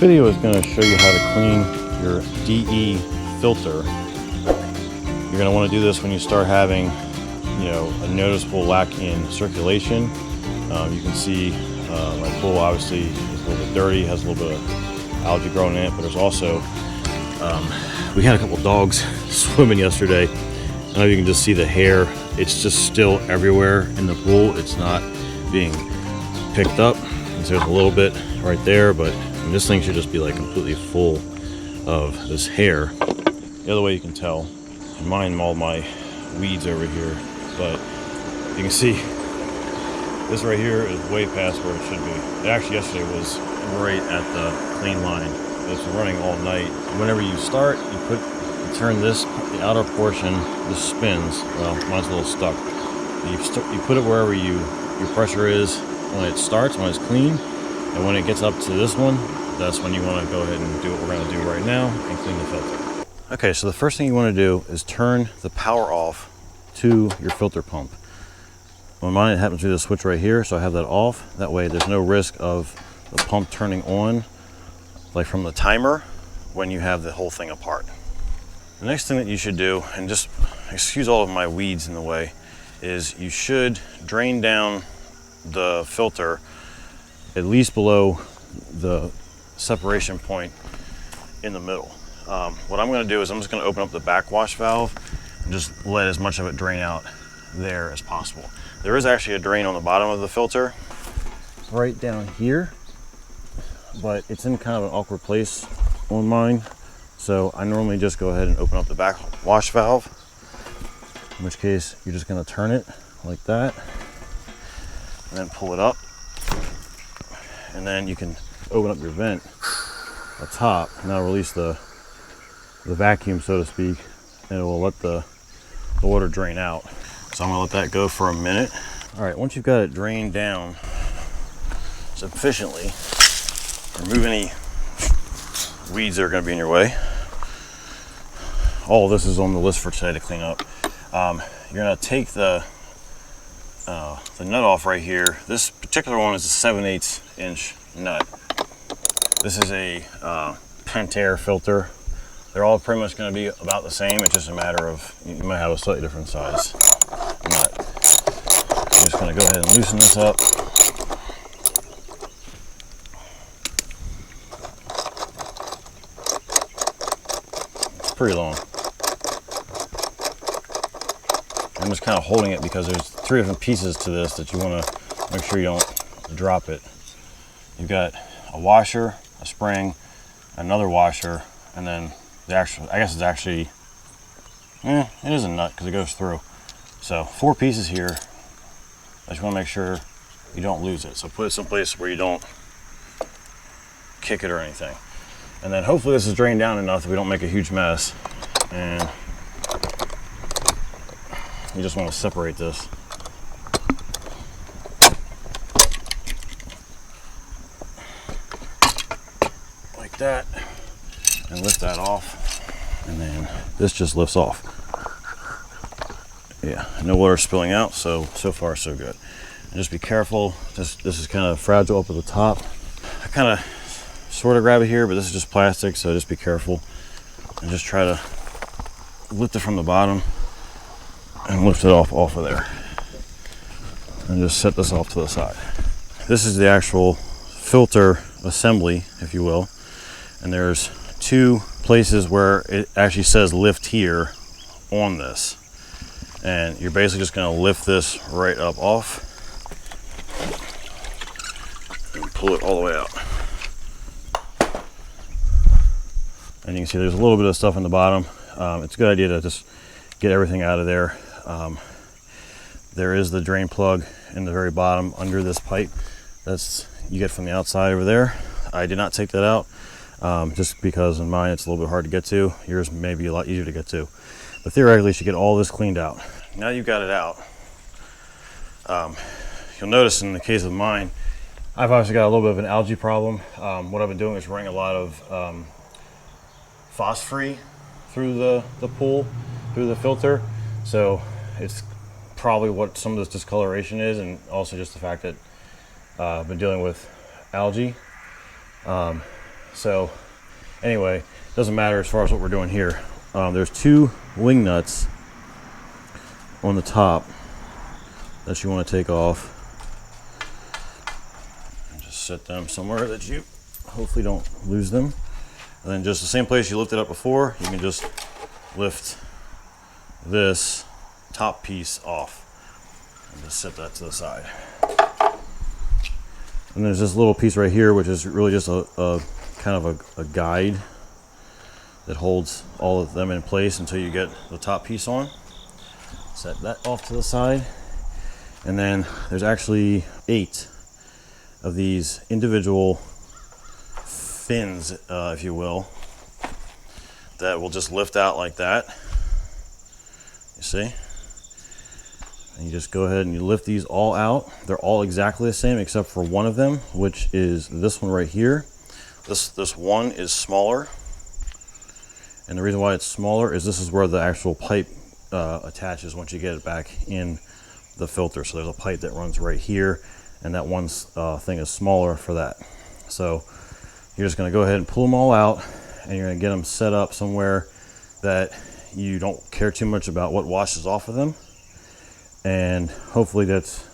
Video is going to show you how to clean your DE filter. You're going to want to do this when you start having, a noticeable lack in circulation. You can see my pool obviously is a little bit dirty, has a little bit of algae growing in it, but there's also, we had a couple dogs swimming yesterday. I don't know if you can just see the hair. It's just still everywhere in the pool. It's not being picked up. And so there's a little bit right there, but this thing should just be like completely full of this hair. The other way you can tell, I mine all my weeds over here, but you can see this right here is way past where it should be. It actually yesterday was right at the clean line. It's been running all night. Whenever you start, you turn this, the outer portion, this spins. Well, mine's a little stuck. You put it wherever your pressure is when it starts, when it's clean, and when it gets up to this one, that's when you want to go ahead and do what we're going to do right now and clean the filter. Okay, so the first thing you want to do is turn the power off to your filter pump. On mine, it happens to be the switch right here, so I have that off. That way there's no risk of the pump turning on, like from the timer, when you have the whole thing apart. The next thing that you should do, and just excuse all of my weeds in the way, is you should drain down the filter at least below the separation point in the middle. What I'm going to do is I'm just going to open up the backwash valve and just let as much of it drain out there as possible. There is actually a drain on the bottom of the filter right down here, but it's in kind of an awkward place on mine. So I normally just go ahead and open up the backwash valve, in which case you're just going to turn it like that and then pull it up. And then you can open up your vent at top. Now release the vacuum, so to speak, and it will let the water drain out. So I'm gonna let that go for a minute. All right, once you've got it drained down sufficiently, remove any weeds that are gonna be in your way. All of this is on the list for today to clean up. You're gonna take the nut off right here. This particular one is a 7/8 inch nut. This is a Pentair filter. They're all pretty much going to be about the same. It's just a matter of, you might have a slightly different size nut. I'm just going to go ahead and loosen this up. It's pretty long. I'm just kind of holding it because there's 3 different pieces to this that you want to make sure you don't drop it. You've got a washer, a spring, another washer, and then the actual, I guess it's actually, it is a nut because it goes through. So 4 pieces here. I just want to make sure you don't lose it. So put it someplace where you don't kick it or anything. And then hopefully this is drained down enough that we don't make a huge mess. And you just want to separate this. Like that. And lift that off. And then this just lifts off. Yeah, no water spilling out, so far so good. And just be careful. This is kind of fragile up at the top. I kind of sort of grab it here, but this is just plastic, so just be careful. And just try to lift it from the bottom and lift it off of there. And just set this off to the side. This is the actual filter assembly, if you will. And there's 2 places where it actually says lift here on this. And you're basically just going to lift this right up off and pull it all the way out. And you can see there's a little bit of stuff in the bottom. It's a good idea to just get everything out of there. There is the drain plug in the very bottom under this pipe. That's you get from the outside over there. I did not take that out just because in mine it's a little bit hard to get to. Yours may be a lot easier to get to. But theoretically you should get all this cleaned out. Now you've got it out. You'll notice in the case of mine, I've obviously got a little bit of an algae problem. What I've been doing is running a lot of phosphorus through the pool, through the filter. So it's probably what some of this discoloration is, and also just the fact that I've been dealing with algae. So anyway, doesn't matter as far as what we're doing here. There's 2 wing nuts on the top that you want to take off. And just set them somewhere that you hopefully don't lose them. And then just the same place you lifted up before, you can just lift this top piece off and just set that to the side. And there's this little piece right here, which is really just a kind of a guide that holds all of them in place until you get the top piece on. Set that off to the side. And then there's actually 8 of these individual fins, if you will, that will just lift out like that. You see? And you just go ahead and you lift these all out. They're all exactly the same except for one of them, which is this one right here. This one is smaller. And the reason why it's smaller is this is where the actual pipe attaches once you get it back in the filter. So there's a pipe that runs right here, and that one thing is smaller for that. So you're just going to go ahead and pull them all out, and you're going to get them set up somewhere that you don't care too much about what washes off of them, and hopefully that's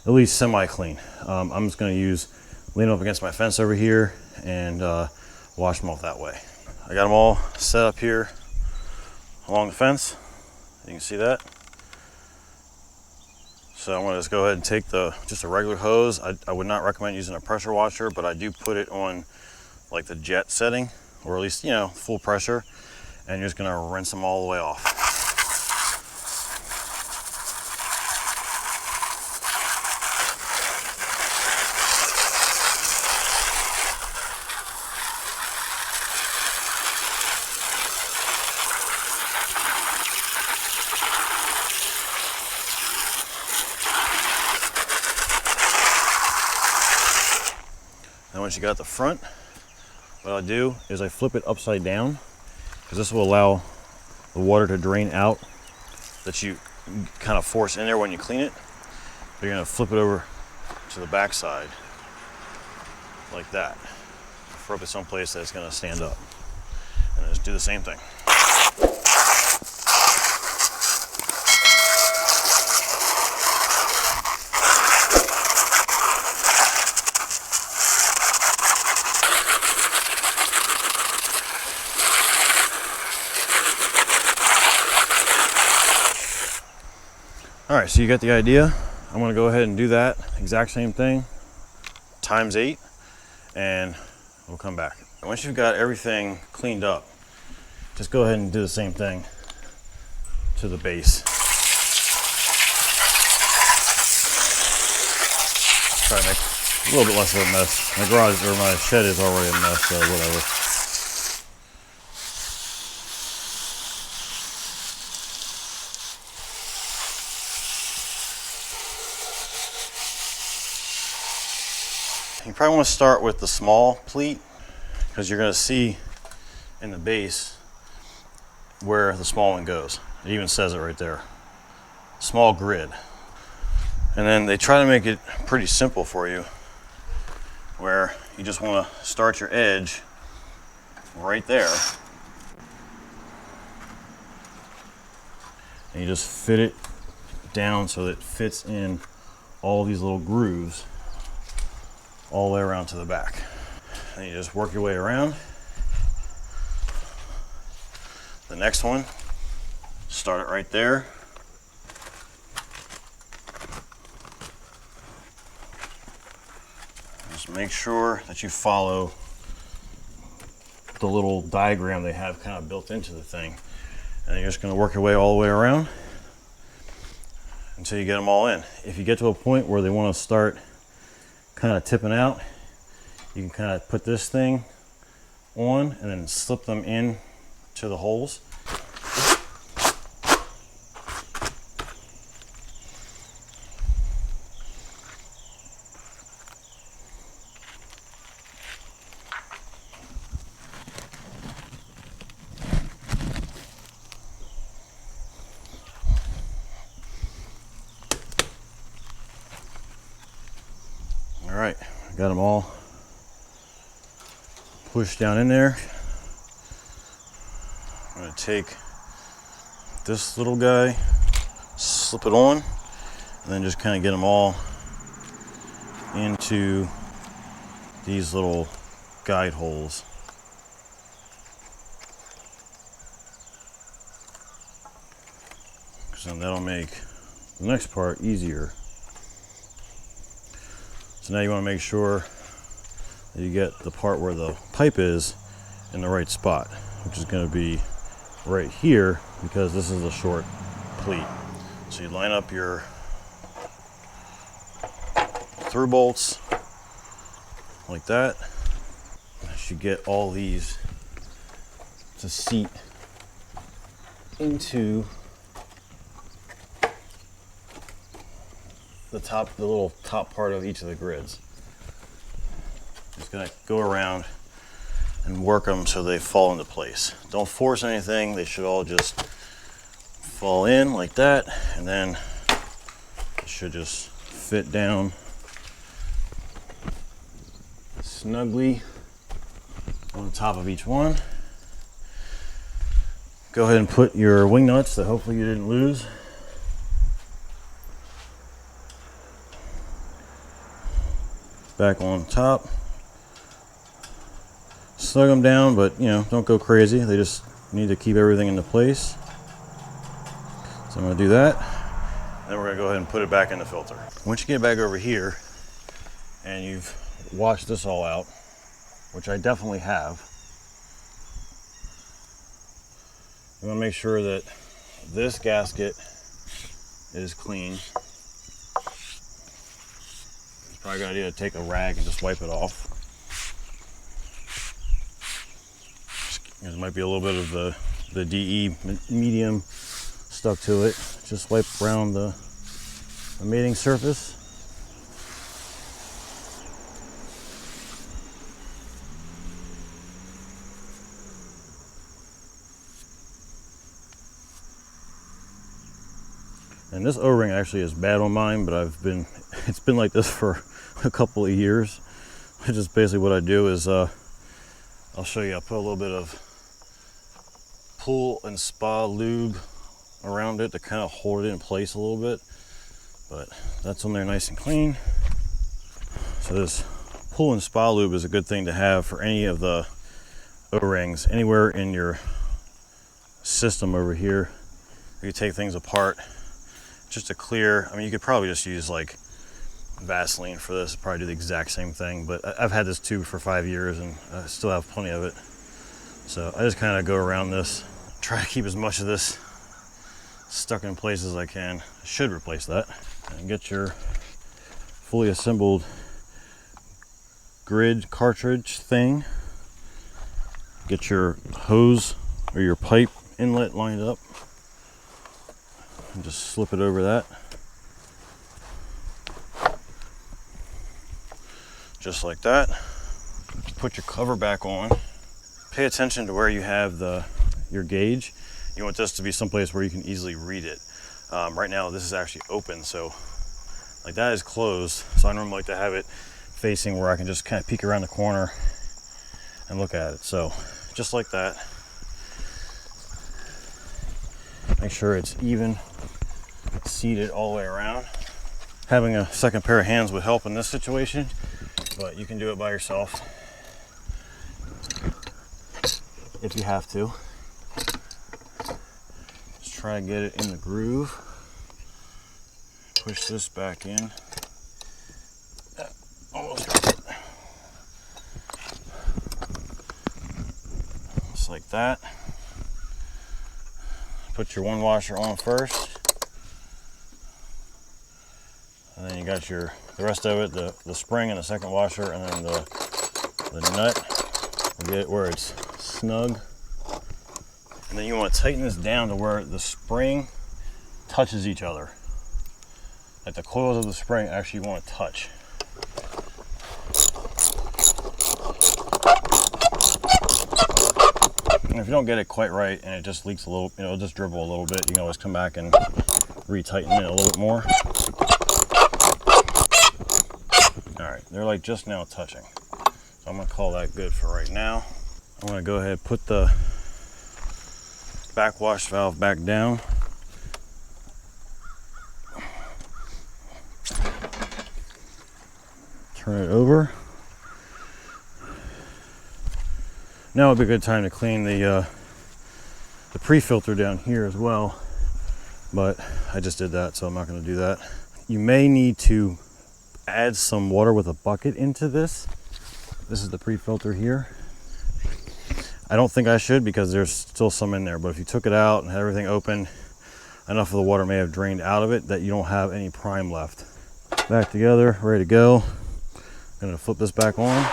at least semi-clean. I'm just going to lean up against my fence over here and wash them off that way. I got them all set up here along the fence. You can see that. So I'm going to just go ahead and take just a regular hose. I would not recommend using a pressure washer, but I do put it on like the jet setting, or at least, full pressure, and you're just going to rinse them all the way off. And once you got the front, what I do is I flip it upside down, because this will allow the water to drain out that you kind of force in there when you clean it. But you're going to flip it over to the back side like that. Flip it someplace that's going to stand up. And just do the same thing. All right, so you got the idea. I'm gonna go ahead and do that exact same thing times 8, and we'll come back. Once you've got everything cleaned up, just go ahead and do the same thing to the base. Try to make a little bit less of a mess. My garage, or my shed, is already a mess, so whatever. You probably want to start with the small pleat, because you're going to see in the base where the small one goes. It even says it right there. Small grid. And then they try to make it pretty simple for you, where you just want to start your edge right there. And you just fit it down so that it fits in all these little grooves all the way around to the back. And you just work your way around. The next one, start it right there. Just make sure that you follow the little diagram they have kind of built into the thing. And you're just going to work your way all the way around until you get them all in. If you get to a point where they want to start kind of tipping out, you can kind of put this thing on and then slip them in to the holes. All right, got them all push down in there. I'm going to take this little guy, slip it on, and then just kind of get them all into these little guide holes. So that'll make the next part easier. So now you want to make sure that you get the part where the pipe is in the right spot, which is going to be right here because this is a short pleat. So you line up your through bolts like that. You should get all these to seat into the little top part of each of the grids. Just gonna go around and work them so they fall into place. Don't force anything, they should all just fall in like that, and then it should just fit down snugly on the top of each one. Go ahead and put your wing nuts that hopefully you didn't lose back on top. Snug them down, but don't go crazy. They just need to keep everything into place. So I'm going to do that. Then we're going to go ahead and put it back in the filter. Once you get back over here and you've washed this all out, which I definitely have, you want to make sure that this gasket is clean. Probably a good idea to take a rag and just wipe it off. There might be a little bit of the DE medium stuck to it. Just wipe around the mating surface. And this O-ring actually is bad on mine, but it's been like this for a couple of years. Which is basically what I do is, I'll show you, I'll put a little bit of Pool and Spa lube around it to kind of hold it in place a little bit. But that's on there nice and clean. So this Pool and Spa lube is a good thing to have for any of the O-rings, anywhere in your system over here. You take things apart just to clear. I mean, you could probably just use like Vaseline for this, probably do the exact same thing, but I've had this tube for 5 years and I still have plenty of it. So I just kind of go around this, try to keep as much of this stuck in place as I can. I should replace that. And get your fully assembled grid cartridge thing. Get your hose or your pipe inlet lined up and just slip it over that. Just like that. Put your cover back on. Pay attention to where you have your gauge. You want this to be someplace where you can easily read it. Right now this is actually open, so like that is closed. So I normally like to have it facing where I can just kind of peek around the corner and look at it. So just like that. Make sure it's even seated all the way around. Having a second pair of hands would help in this situation, but you can do it by yourself if you have to. Just try to get it in the groove. Push this back in. Almost got it. Just like that. Put your one washer on first. And then you got the rest of it, the spring and the second washer, and then the nut. Get it where it's snug. And then you want to tighten this down to where the spring touches each other. Like the coils of the spring actually want to touch. And if you don't get it quite right and it just leaks a little, it'll just dribble a little bit, you can always come back and re-tighten it a little bit more. All right, they're like just now touching. So I'm gonna call that good for right now. I'm gonna go ahead and put the backwash valve back down. Turn it over. Now would be a good time to clean the pre-filter down here as well, but I just did that, so I'm not going to do that. You may need to add some water with a bucket into this. This is the pre-filter here. I don't think I should because there's still some in there, but if you took it out and had everything open, enough of the water may have drained out of it that you don't have any prime left. Back together, ready to go. I'm going to flip this back on.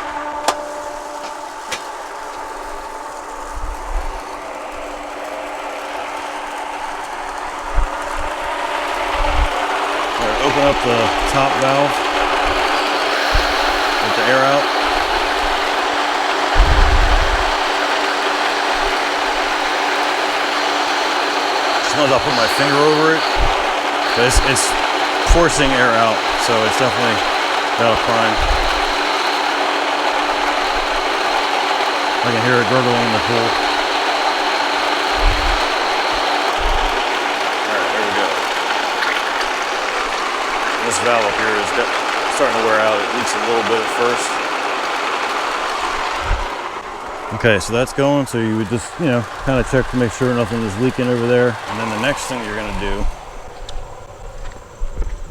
Open up the top valve, let the air out. Sometimes I'll put my finger over it, but it's forcing air out, so it's definitely got a prime. I can hear it gurgling in the pool. This valve up here is starting to wear out. It leaks a little bit at first. Okay, so that's going. So you would just, kind of check to make sure nothing is leaking over there. And then the next thing you're gonna do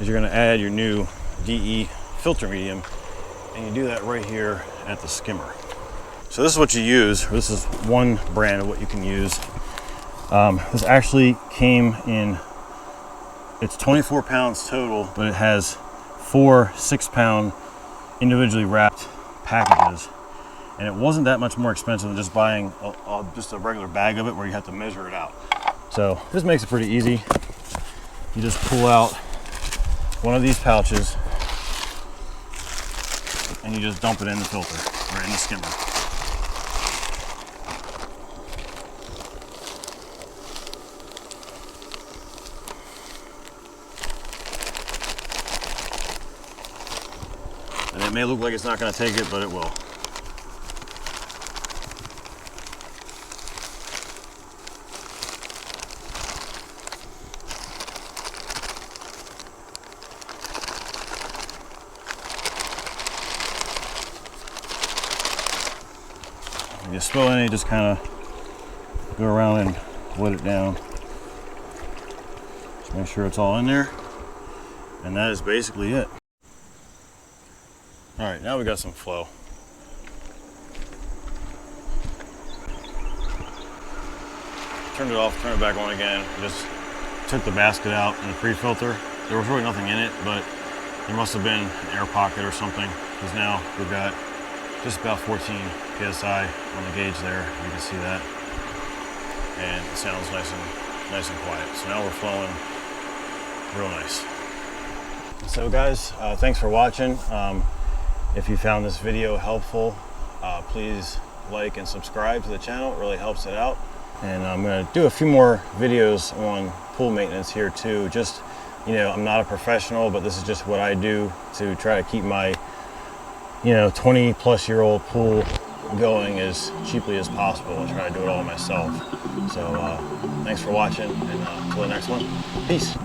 is you're gonna add your new DE filter medium, and you do that right here at the skimmer. So this is what you use. This is one brand of what you can use. This actually came in, it's 24 pounds total, but it has 4 6-pound individually wrapped packages. And it wasn't that much more expensive than just buying just a regular bag of it where you have to measure it out. So this makes it pretty easy. You just pull out one of these pouches and you just dump it in the filter or in the skimmer. And it may look like it's not going to take it, but it will. If you spill any, just kind of go around and let it down. Just make sure it's all in there. And that is basically it. All right, now we got some flow. Turned it off, turned it back on again. Just took the basket out and the pre-filter. There was really nothing in it, but there must have been an air pocket or something, because now we've got just about 14 PSI on the gauge there. You can see that. And it sounds nice and quiet. So now we're flowing real nice. So guys, thanks for watching. If you found this video helpful, please like and subscribe to the channel. It really helps it out. And I'm going to do a few more videos on pool maintenance here too. Just, I'm not a professional, but this is just what I do to try to keep my 20-plus-year-old pool going as cheaply as possible and try to do it all myself. So thanks for watching, and until the next one, peace.